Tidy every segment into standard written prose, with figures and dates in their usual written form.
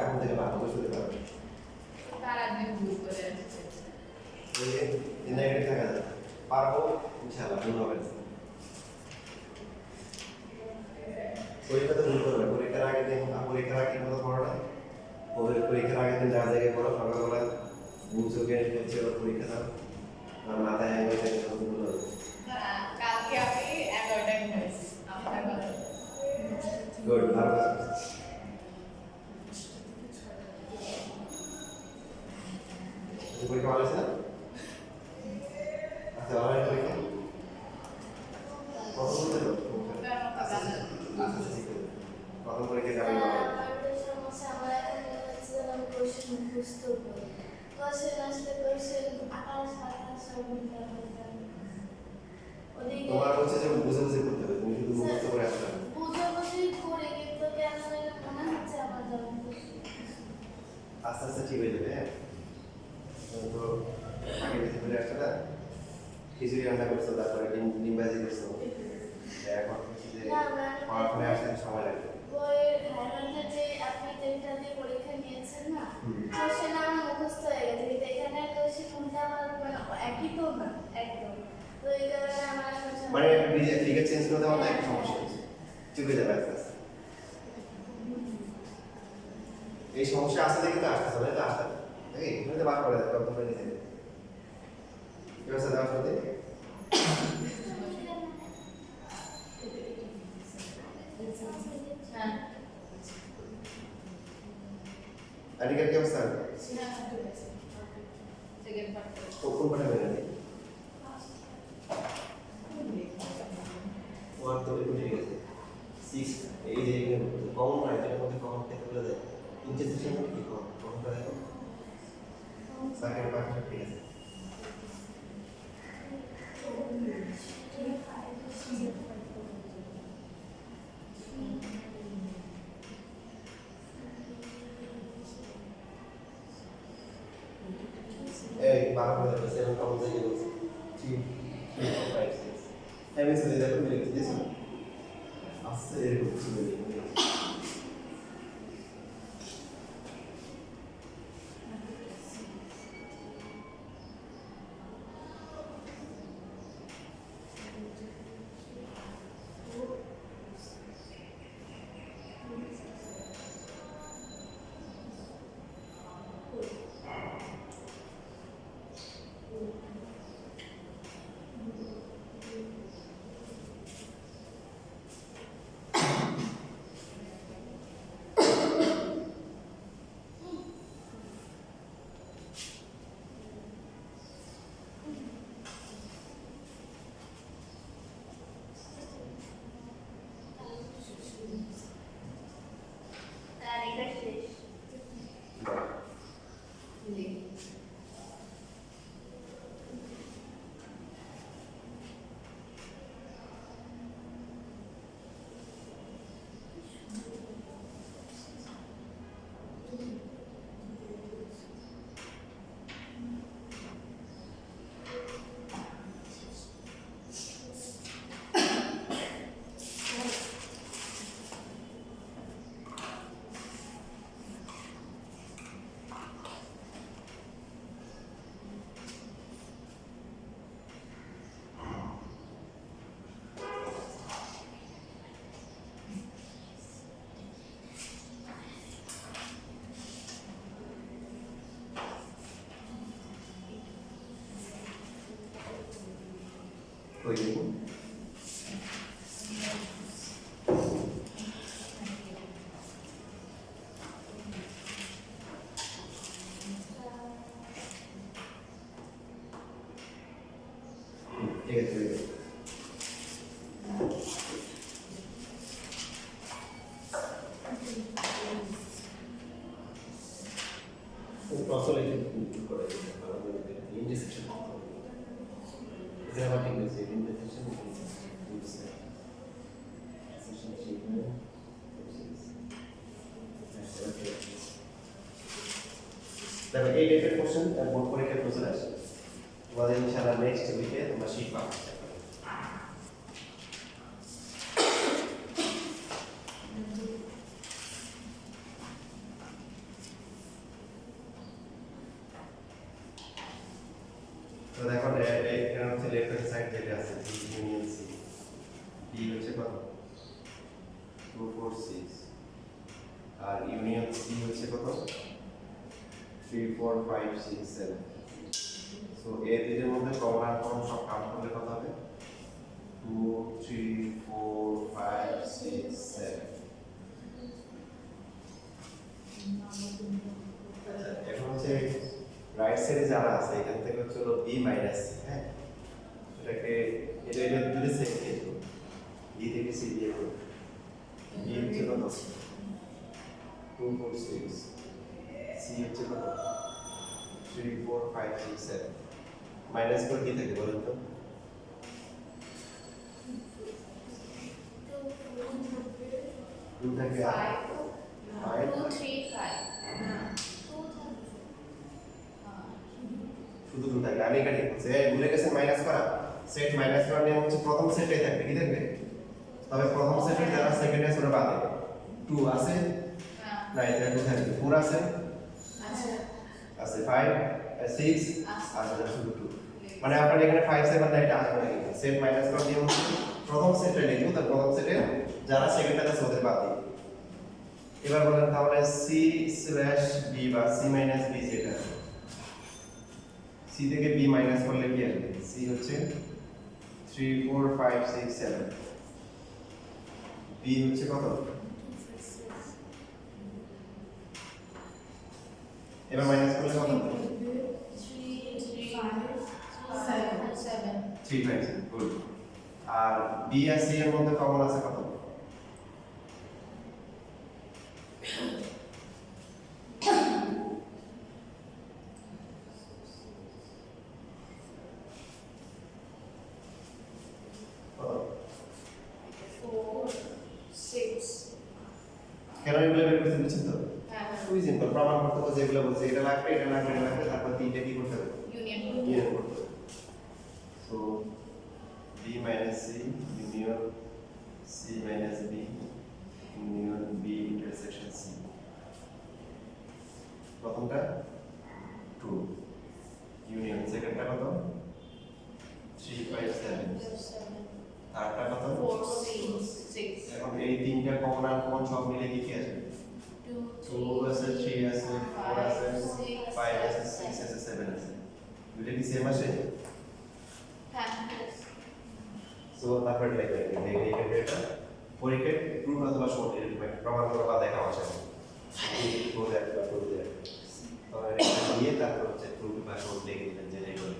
এখন থেকে পারবো বুঝতে পারবে তার আগে ভুল করে আসছে এই নেগেটিভ থাকা যায় পারবো ইনশাআল্লাহ ভুল হবে না পরীক্ষাতে ভুল করবে পরীক্ষার আগে দিন পরীক্ষার আগে মতো পড়া পরীক্ষার আগে দিন যা জায়গায় পড়ো সকালবেলা ঘুম চোখে হচ্ছে পরীক্ষা দাও আর মাথায় হয়ে গেছে ভুল হবে কালকে আমি 11টায় হয়েছি আপনার কথা গুড ভালো পরীক্ষা ভালো হয়েছে না আচ্ছা ভালো হয়েছে পরীক্ষা কত বলতে পারো কত পরীক্ষা যাবে তোমার হচ্ছে যে বুঝে বুঝে করতে হবে তুমি শুধু মুখস্থ করে আসবে আস্তে আস্তে ঠিক হয়ে যাবে হ্যাঁ তো আগে বেশি করে আসছে না খিচুড়ি রান্না করছো তারপরে ডিম ভাজি করছো এখন হচ্ছে যে পড়াশোনায় আসতে সময় লাগবে পরীক্ষা নিয়েছেন না তো সেটা আমার মুখস্থ হয়ে গেছে কিন্তু এখানে তো সে কোনটা আমার একই তো না একদম তো এই কারণে আমার মানে ফিগার চেঞ্জ করতে আমার একটা সমস্যা হচ্ছে চুকে যাবে আস্তে আস্তে এই সমস্যা আসতে দেখে তো আসতেছে না তো আসতে নাকি তুমি তো বার করে দেবে তখন করে নিতে কি অবস্থা দেওয়ার সাথে হ্যাঁ আনিকার কি অবস্থা সেকেন্ড পার্ট কোন পাঠা বের নেই ওয়ান তো একটু ঠিক আছে 6 এই যে কমন হয় এটার মধ্যে কমন থেকে বলে দেয় ইন্টারসেকশন কি কমনটা দেখো সেকেন্ড পার্ট ঠিক আছে এই বারো করে দেবে 7 কমন থেকে বলছি 3 4 5 6 আমি শুধু দেখো লিখে দিয়েছি আস্তে এরকম কিছু লিখে আর এটা শেষ ওই দেখুন ঠিক আছে প্রসলেট করে ইন্ডিসেকশন এটা ঠিক আছে ইন্ডিসেকশন দেখো এই টাইপের কোশ্চেন বোর্ড পরীক্ষার কোশ্চেন আসে তোমাদের ইনশাআল্লাহ নেক্সট উইকে তোমরা শিখবা তো দেখো এখানে হচ্ছে লেফট হ্যান্ড সাইড যেটা আছে ডি ইউনিয়ন সি, ডি হচ্ছে কত 2 4 6 আর ইউনিয়ন সি হচ্ছে কত 3 4 5 6 7। সো এই দুইটার মধ্যে কমন আর কমন সব কাউন্ট করলে কত হবে 2 3 4 5 6 7। এখন হচ্ছে রাইট সাইডে যারা আছে এখান থেকে হচ্ছে হলো বি মাইনাস, হ্যাঁ এটাকে এটা দুটো সেট দিয়ে বি থেকে সি দিয়ে করব। বি হচ্ছে কত 2 4 6, সি হচ্ছে কত 3 4 5 6 7। মাইনাস করে কি থাকে বলুন তো? 2 থাকে 5 2 3 5 শুধু 2 থাকে। আমি এখানে বলছি ভুলে গেছেন মাইনাস করা, সেট মাইনাস করার নিয়ম হচ্ছে প্রথম সেটটাই থাকবে, কি থাকবে? তবে প্রথম সেটে যারা সেকেন্ড আছে ওরা বাদ দেবে। 2 আছে না, এটা 2 থাকবে। 4 আছে আছে 5 6 আছে শুধু 2। মানে আপনার এখানে 5 7 না, এটা আসবে না। সেট মাইনাস করার নিয়ম হচ্ছে প্রথম সেটটা লিখবো, তার প্রথম সেটে যারা সেকেন্ড আছে ওদের বাদ দিই। এবার বলেন তাহলে সি স্ল্যাশ বি বা সি মাইনাস বি যেটা, সি থেকে বি মাইনাস করলে কি আসবে? সি হচ্ছে 3 4 5 6 7, বি হচ্ছে কত? এবার মাইনাস করলে কত হবে? 3 5 গুড। আর বি আর সি এর মধ্যে কমন আছে কত? কেন এগুলো বের করতে বুঝছেন তো? খুবই সিম্পল। প্রমাণ করতে হবে যেগুলো বলছে এটা লাগবে এটা লাগবে এটা লাগবে, তারপর তিনটে কি করতে হবে? ইউনিয়ন করতে হবে। So B minus C union C minus B union B intersection C. প্রথমটা 2 ইউনিয়ন, সেকেন্ডটা কত 3 5 7, থার্ডটা কত 4 6 এখন এই তিনটা কমন আর কমন সব মিলে কি কি আসবে? 2 আছে 3 আছে 4 আছে 5 আছে 6 আছে 7 আছে। দুটো কি সেম আসে? সো তারপর লিখে এটা পরীক্ষায় প্রুফ অথবা শর্ট প্রমাণ করা বা দেখা আসে এই করে একটা করে দেয়, তবে এটা দিয়ে তারপর হচ্ছে প্রুফ বা শর্ট লিখে দিবেন যেটাই করে।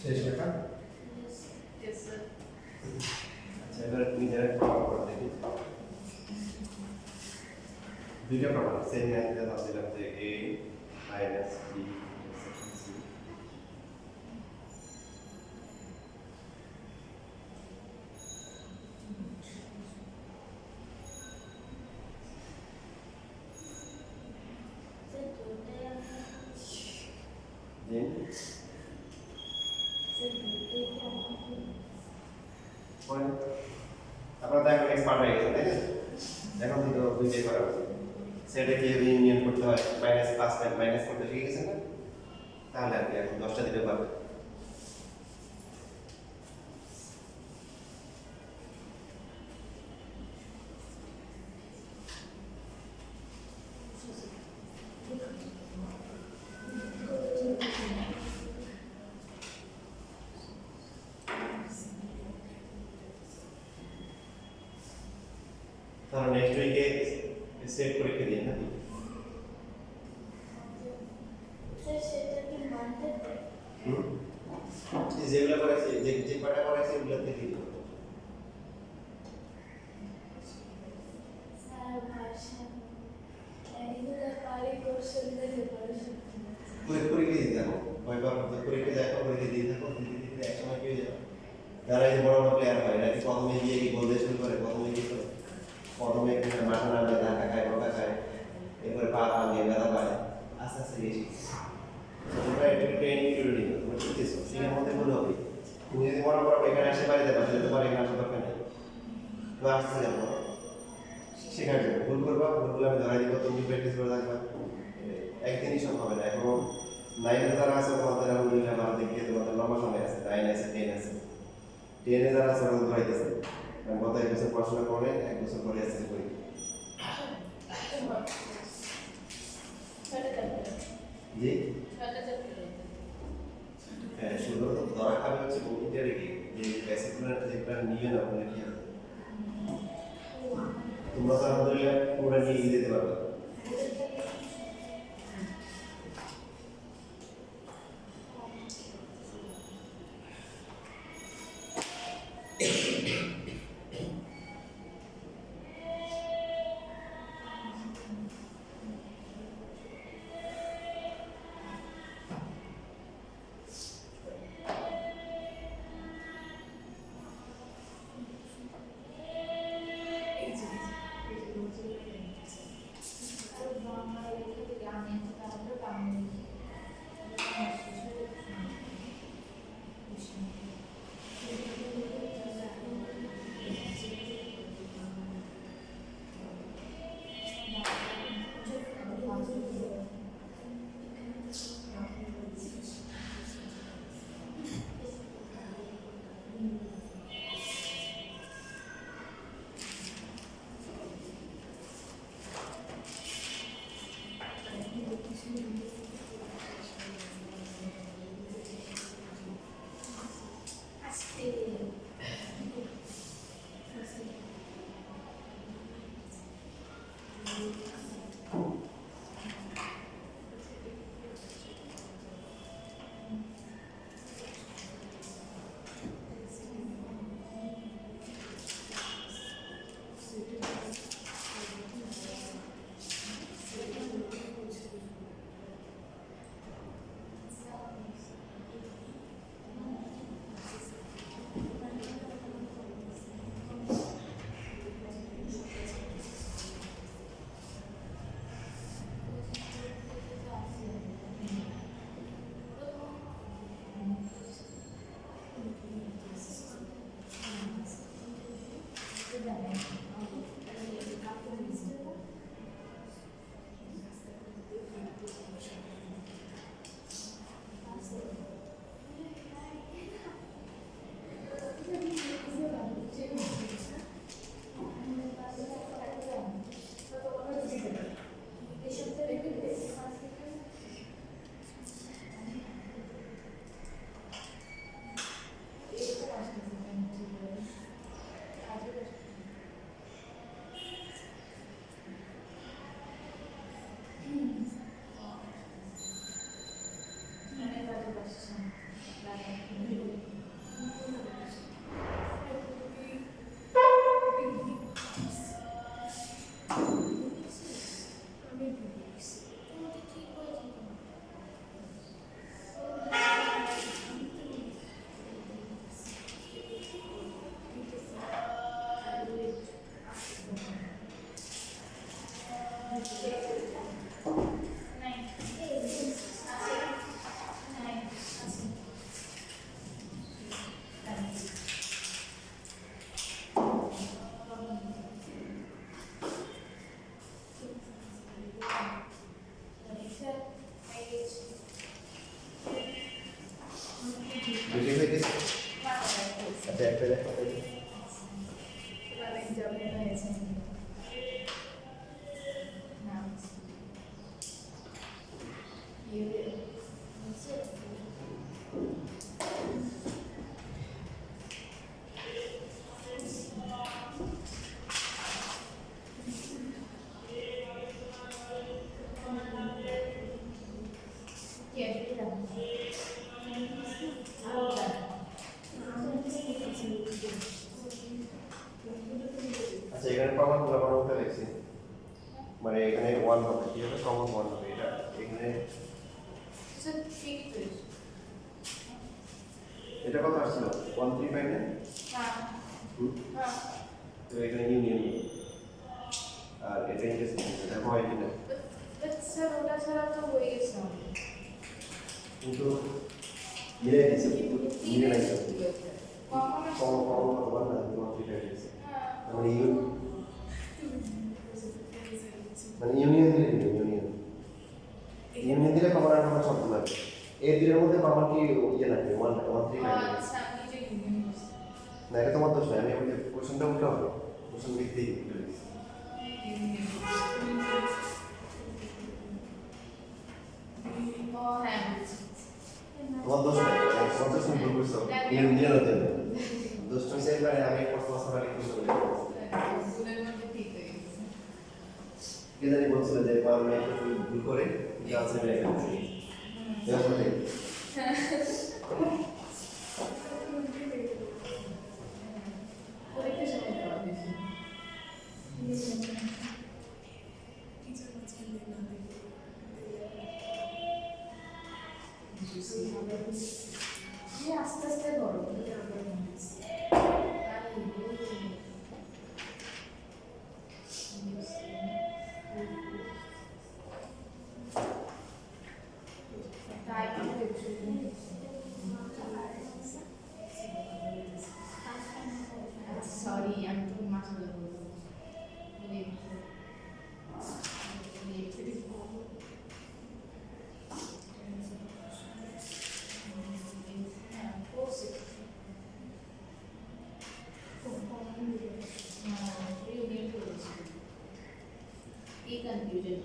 শেষ লেখা। Yes, sir. আচ্ছা এবার নিজেরা প্রমাণ করে দেখি। দুইটা প্রমাণ সেম অ্যান্সার দিলাম যে a minus b section c। দেন আপনারা তো এখন এক্সপার্ট হয়ে গেছেন তাই না? এখন কিন্তু দুইটাই করা উচিত। সেটা কি ইউনিয়ন করতে হয় মাইনাস প্লাস মাইনাস করতে শিখে গেছেন না? তাহলে আপনি এখন 10টা দিতে পারবেন। তাহলে নেক্সট উইকে সেট পরীক্ষা দিন নাকি? যেগুলো করেছি যে পাটা করেছি ওগুলো থেকে দিন। পরীক্ষা দিতে থাকো, কয়বার পরীক্ষা দেখো, পরীক্ষা দিতে থাকো, দিতে দিতে একসময় কি হয়ে যাবে? যারা এই বড় বড় প্লেয়ার হয় এরা কি প্রথমে গিয়ে কি বলতে শুরু করে? প্রথমে কি করে? প্রথমে মাথা নামে ধাক্কা খায়, বকা খায়, এরপরে পা ভাঙে, ব্যথা পায়, আস্তে আস্তে গিয়ে শিখছে। তোমরা একটু ট্রেনিং করে নিও, তোমরা শিখতেছো, শিখার মধ্যে ভুল হবে। তুমি যদি মনে করো এখানে আসে বাড়িতে পারো, তাহলে তোমার এখানে আসার দরকার নেই। তো আসতে যাবো শেখার জন্য, ভুল করবা, ভুলগুলো আমি ধরাই দিব, তুমি প্র্যাকটিস করে থাকবা। একদিনই সব হবে না। এখন 9 যারা আছে তোমাদের আলহামদুলিল্লাহ ভালো দেখিয়ে তোমাদের লম্বা সময় আছে, 9 আছে, 10 আছে। 10 যারা আছে ওরা ধরাইতেছে, কারণ গত 1 বছর পড়াশোনা করে 1 বছর পরে এসএসসি করি। জি হ্যাঁ, শুধু তো ধরা খাবে হচ্ছে বমিটা রেখে যে বেসিকগুলো যেগুলো নিয়ে না বলে কি হবে? তোমরা তো আলহামদুলিল্লাহ পুরো নিয়ে যেতে পারবে। দুটি হয়ে গেছে আচ্ছা একটা দেখো আচ্ছা এখানে প্রমাণগুলো আমরা উঠে লিখছি মানে এখানে 1 হবে কি হবে কমন 1 হবে এটা এখানে এটা কত আসছিল 135 না তো এখানে ইউনিয়ন আর এটা ইন্টারেস্ট এটা হয় না কিন্তু মিলে দিছে মিলে নাই কমন কমন কত না 135 দিছে মানে ইউনিয়ন দিলে ইউনিয়ন দিলে কমন আর কমন শব্দ লাগে এই দুইয়ের মধ্যে কমন কি ইয়ে লাগে 135 না এটা তোমার দোষ নয় আমি আমাকে কোশ্চেনটা উল্টো হবে কোশ্চেন লিখতেই তোমার দোষ নয় তোমার দোষ তুমি ভুল করছো ইউনিয়ন হতে হবে দোষ তুমি সেই মানে আমি প্রশ্ন আসলে লিখতে হবে কে জানি বলছিল যে আমি একটু ভুল করে গাছে মেরে ফেলছি এরকম নেই আস্তে আস্তে করো Sorry, I'm too much of a confusion.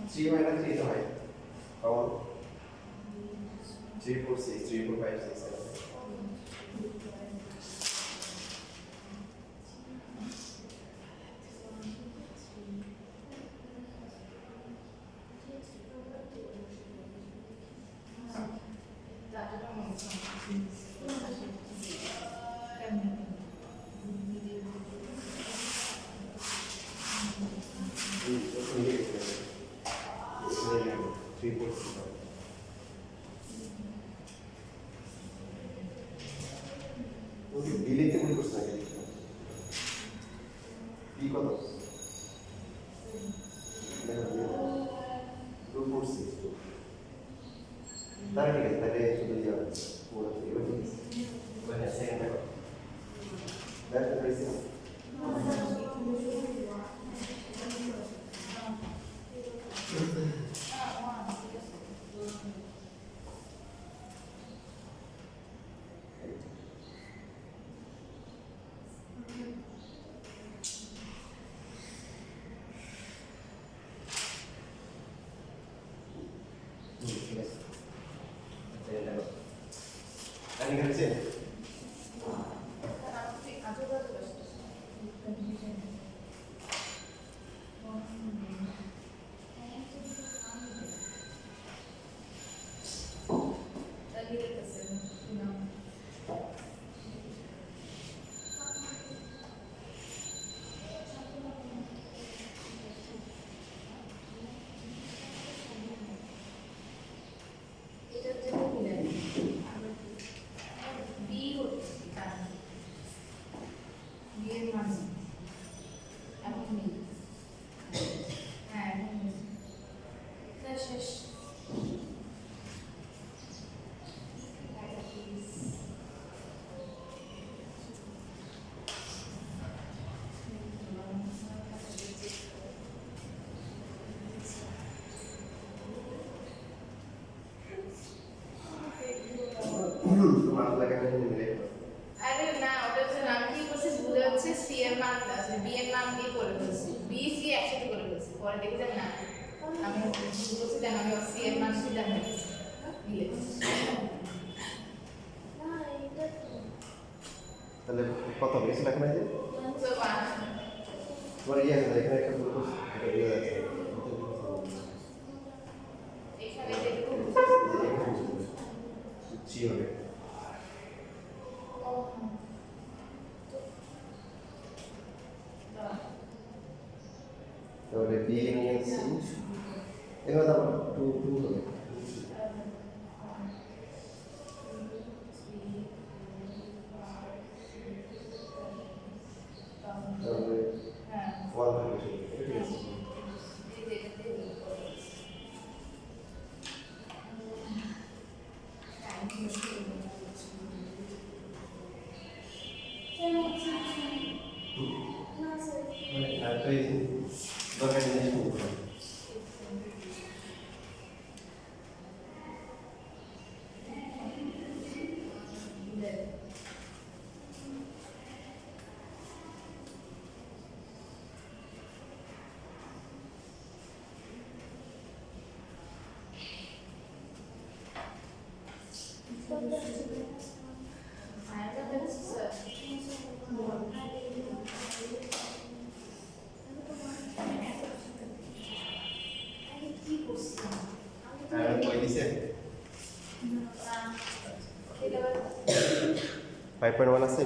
Three minus 3 तो है कौन 3 4 6 3 4 5 6 7 দিলেতে কোন প্রশ্ন আছে বি কত টু ফোর সিক্স তাহলে ঠিক আছে তাহলে শুধু যাবে পুরো এবার ঠিক আছে মানে সেকেন্ড দেখো দ্যাটস দ্য বি এর মান দিয়ে করে ফেলছি বি সি একসাথে করে ফেলছি পরে দেখি যে না আমি বলছি যে আমি সি এর মান সিদ্ধান্ত নিয়েছি মিলে না এটা তো তাহলে কত বেশি লাগবে না যে তো তোমার ইয়ে আছে এখানে একটা গ্লুকোজ এটা দিয়ে যাচ্ছে এখানে দেখো সি হবে তাহলে বি ইউনিয়ন সি এখানে তো টু টু হবে তাহলে হ্যাঁ ওয়ান হবে ঠিক আছে না স্যার মানে আরেকটা এই দরকারি জিনিস করতে হবে আর কই দিছে 5.1 আছে